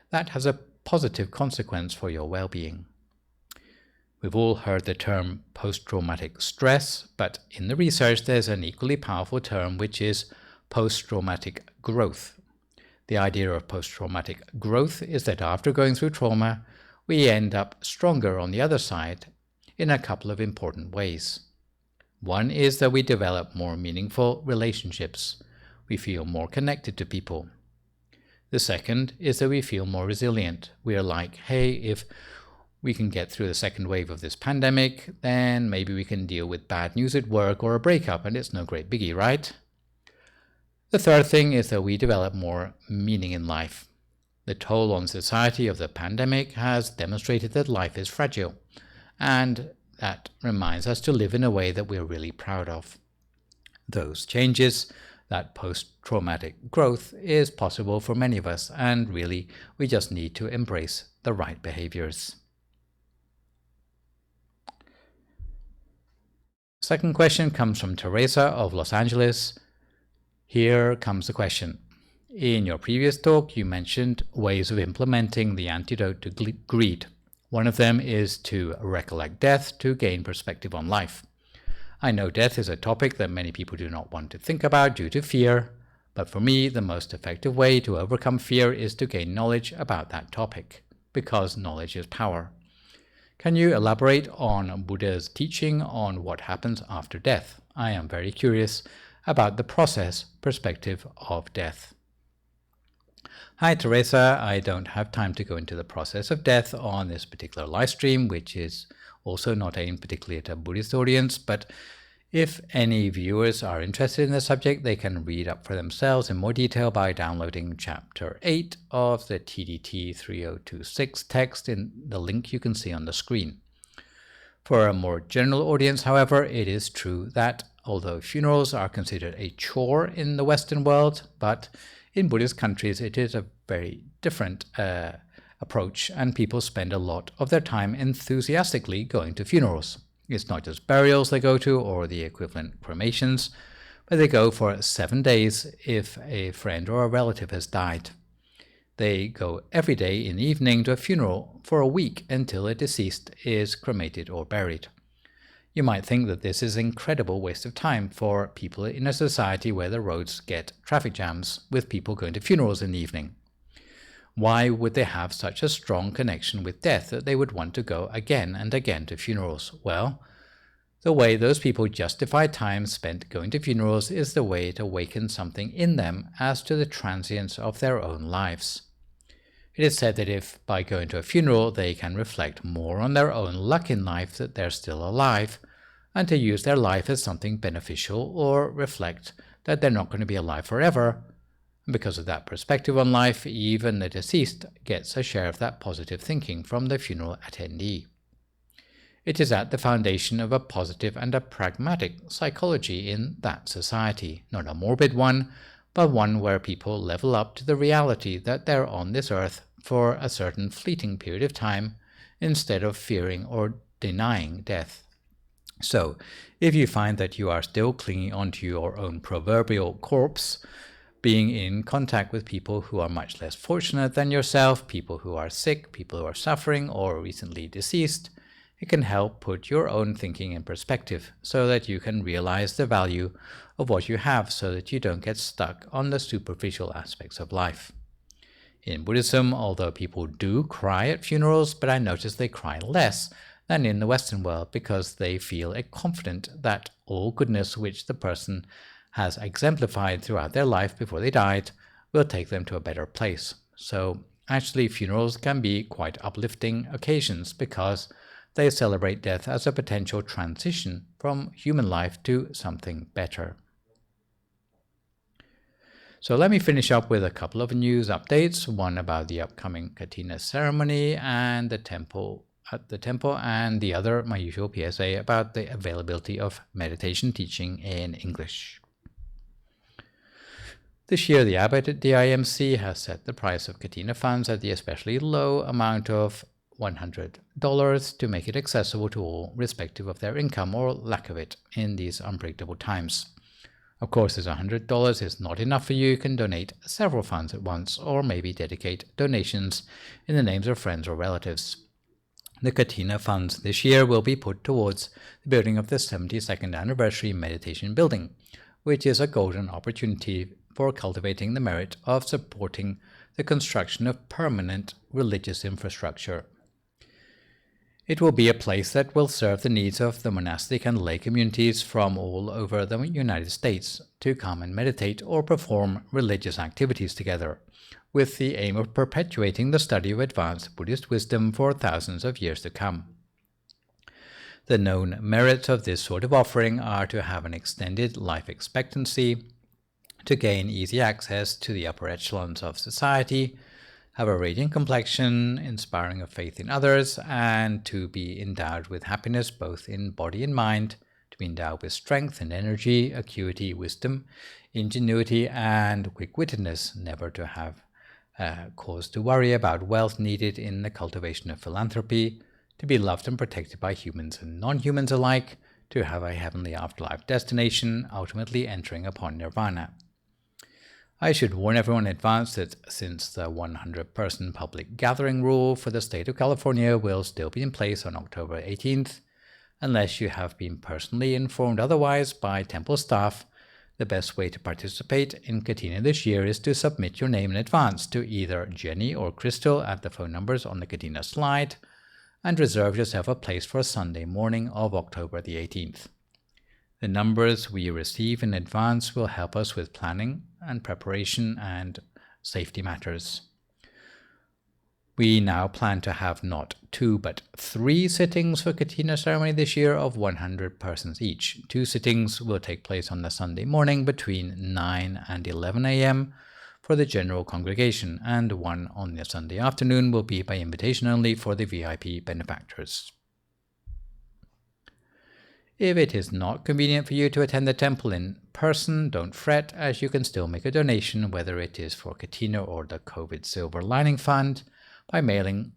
Speaker 1: that has a positive consequence for your well-being. We've all heard the term post-traumatic stress, but in the research there's an equally powerful term, which is post-traumatic growth. The idea of post-traumatic growth is that after going through trauma, we end up stronger on the other side in a couple of important ways. One is that we develop more meaningful relationships. We feel more connected to people. The second is that we feel more resilient. We are like, hey, if we can get through the second wave of this pandemic, then maybe we can deal with bad news at work or a breakup, and it's no great biggie, right? The third thing is that we develop more meaning in life. The toll on society of the pandemic has demonstrated that life is fragile, and that reminds us to live in a way that we're really proud of. Those changes, that post-traumatic growth, is possible for many of us, and really we just need to embrace the right behaviors. Second question comes from Teresa of Los Angeles. Here comes the question. In your previous talk, you mentioned ways of implementing the antidote to greed. One of them is to recollect death to gain perspective on life. I know death is a topic that many people do not want to think about due to fear, but for me, the most effective way to overcome fear is to gain knowledge about that topic, because knowledge is power. Can you elaborate on Buddha's teaching on what happens after death? I am very curious about the process perspective of death. Hi Teresa, I don't have time to go into the process of death on this particular live stream, which is also not aimed particularly at a Buddhist audience, but if any viewers are interested in the subject, they can read up for themselves in more detail by downloading Chapter 8 of the TDT 3026 text in the link you can see on the screen. For a more general audience, however, it is true that although funerals are considered a chore in the Western world, but in Buddhist countries it is a very different approach, and people spend a lot of their time enthusiastically going to funerals. It's not just burials they go to or the equivalent cremations, but they go for 7 days if a friend or a relative has died. They go every day in the evening to a funeral for a week until a deceased is cremated or buried. You might think that this is an incredible waste of time for people in a society where the roads get traffic jams with people going to funerals in the evening. Why would they have such a strong connection with death that they would want to go again and again to funerals? Well, the way those people justify time spent going to funerals is the way it awakens something in them as to the transience of their own lives. It is said that if by going to a funeral they can reflect more on their own luck in life that they're still alive, and to use their life as something beneficial, or reflect that they're not going to be alive forever. And because of that perspective on life, even the deceased gets a share of that positive thinking from the funeral attendee. It is at the foundation of a positive and a pragmatic psychology in that society, not a morbid one, but one where people level up to the reality that they're on this earth for a certain fleeting period of time, instead of fearing or denying death. So, if you find that you are still clinging onto your own proverbial corpse, being in contact with people who are much less fortunate than yourself, people who are sick, people who are suffering, or recently deceased, it can help put your own thinking in perspective so that you can realize the value of what you have, so that you don't get stuck on the superficial aspects of life. In Buddhism, although people do cry at funerals, but I notice they cry less than in the Western world, because they feel confident that all goodness which the person has exemplified throughout their life before they died will take them to a better place. So actually funerals can be quite uplifting occasions, because they celebrate death as a potential transition from human life to something better. So let me finish up with a couple of news updates, one about the upcoming Kathina ceremony and the temple, and the other, my usual PSA, about the availability of meditation teaching in English. This year, the abbot at the IMC has set the price of Kathina funds at the especially low amount of $100 to make it accessible to all, irrespective of their income or lack of it in these unpredictable times. Of course, as $100 is not enough for you, you can donate several funds at once, or maybe dedicate donations in the names of friends or relatives. The Kathina funds this year will be put towards the building of the 72nd anniversary meditation building, which is a golden opportunity for cultivating the merit of supporting the construction of permanent religious infrastructure. It will be a place that will serve the needs of the monastic and lay communities from all over the United States to come and meditate or perform religious activities together, with the aim of perpetuating the study of advanced Buddhist wisdom for thousands of years to come. The known merits of this sort of offering are to have an extended life expectancy, to gain easy access to the upper echelons of society, have a radiant complexion, inspiring of faith in others, and to be endowed with happiness both in body and mind, to be endowed with strength and energy, acuity, wisdom, ingenuity, and quick-wittedness, never to have cause to worry about wealth needed in the cultivation of philanthropy, to be loved and protected by humans and non-humans alike, to have a heavenly afterlife destination, ultimately entering upon nirvana. I should warn everyone in advance that since the 100-person public gathering rule for the state of California will still be in place on October 18th, unless you have been personally informed otherwise by temple staff, the best way to participate in Kathina this year is to submit your name in advance to either Jenny or Crystal at the phone numbers on the Kathina slide, and reserve yourself a place for Sunday morning of October the 18th. The numbers we receive in advance will help us with planning and preparation and safety matters. We now plan to have not 2 but 3 sittings for Kathina ceremony this year of 100 persons each. 2 sittings will take place on the Sunday morning between 9 and 11 a.m. for the general congregation, and 1 on the Sunday afternoon will be by invitation only for the VIP benefactors. If it is not convenient for you to attend the temple in person, don't fret, as you can still make a donation, whether it is for Kathina or the COVID Silver Lining Fund, by mailing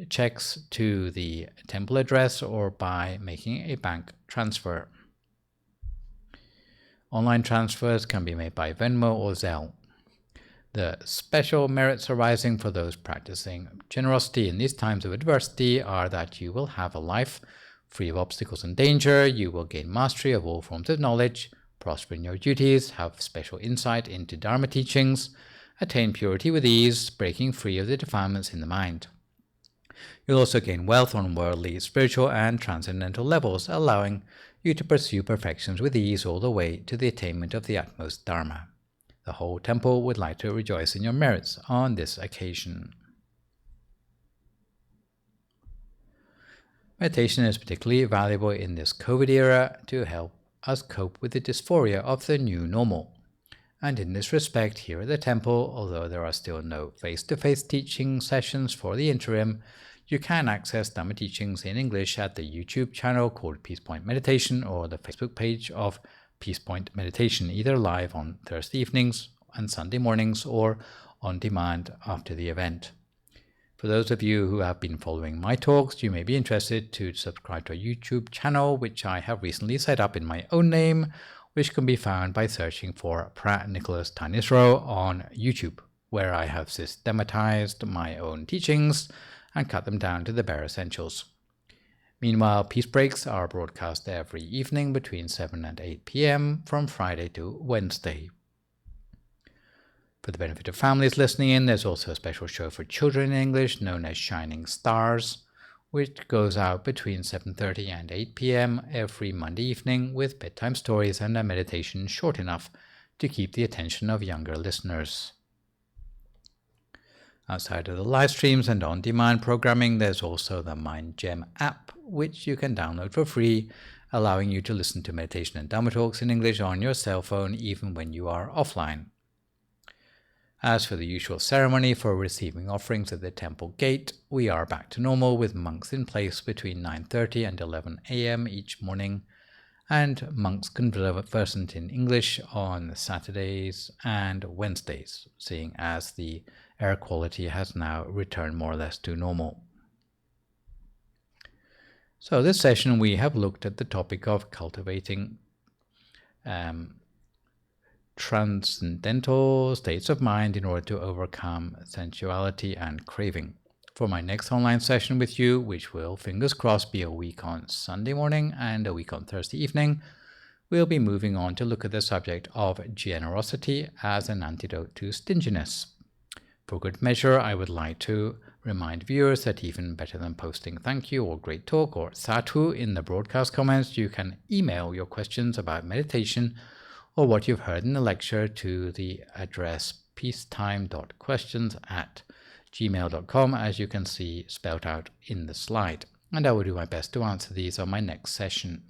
Speaker 1: checks to the temple address or by making a bank transfer. Online transfers can be made by Venmo or Zelle. The special merits arising for those practicing generosity in these times of adversity are that you will have a life Free of obstacles and danger, you will gain mastery of all forms of knowledge, prosper in your duties, have special insight into Dharma teachings, attain purity with ease, breaking free of the defilements in the mind. You'll also gain wealth on worldly, spiritual, and transcendental levels, allowing you to pursue perfections with ease all the way to the attainment of the utmost Dharma. The whole temple would like to rejoice in your merits on this occasion. Meditation is particularly valuable in this COVID era to help us cope with the dysphoria of the new normal. And in this respect, here at the temple, although there are still no face-to-face teaching sessions for the interim, you can access Dhamma teachings in English at the YouTube channel called Peace Point Meditation or the Facebook page of Peace Point Meditation, either live on Thursday evenings and Sunday mornings or on demand after the event. For those of you who have been following my talks, you may be interested to subscribe to a YouTube channel, which I have recently set up in my own name, which can be found by searching for Phra Nicholas Thanissaro on YouTube, where I have systematized my own teachings and cut them down to the bare essentials. Meanwhile, Peace Breaks are broadcast every evening between 7 and 8 p.m. from Friday to Wednesday. For the benefit of families listening in, there's also a special show for children in English known as Shining Stars, which goes out between 7:30 and 8 p.m. every Monday evening with bedtime stories and a meditation short enough to keep the attention of younger listeners. Outside of the live streams and on-demand programming, there's also the MindGem app, which you can download for free, allowing you to listen to meditation and Dhamma talks in English on your cell phone even when you are offline. As for the usual ceremony for receiving offerings at the temple gate, we are back to normal with monks in place between 9:30 and 11 a.m. each morning, and monks conversant in English on Saturdays and Wednesdays, seeing as the air quality has now returned more or less to normal. So this session we have looked at the topic of cultivating transcendental states of mind in order to overcome sensuality and craving. For my next online session with you, which will, fingers crossed, be a week on Sunday morning and a week on Thursday evening, we'll be moving on to look at the subject of generosity as an antidote to stinginess. For good measure, I would like to remind viewers that even better than posting thank you or great talk or sadhu in the broadcast comments, you can email your questions about meditation or what you've heard in the lecture to the address peacetime.questions@gmail.com, as you can see spelled out in the slide. And I will do my best to answer these on my next session.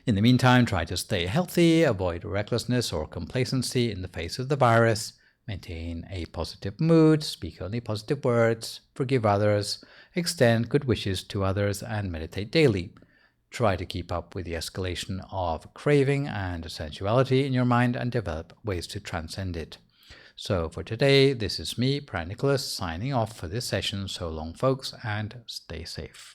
Speaker 1: In the meantime, try to stay healthy, avoid recklessness or complacency in the face of the virus, maintain a positive mood, speak only positive words, forgive others, extend good wishes to others, and meditate daily. Try to keep up with the escalation of craving and sensuality in your mind and develop ways to transcend it. So for today, this is me, Phra Nicholas, signing off for this session. So long, folks, and stay safe.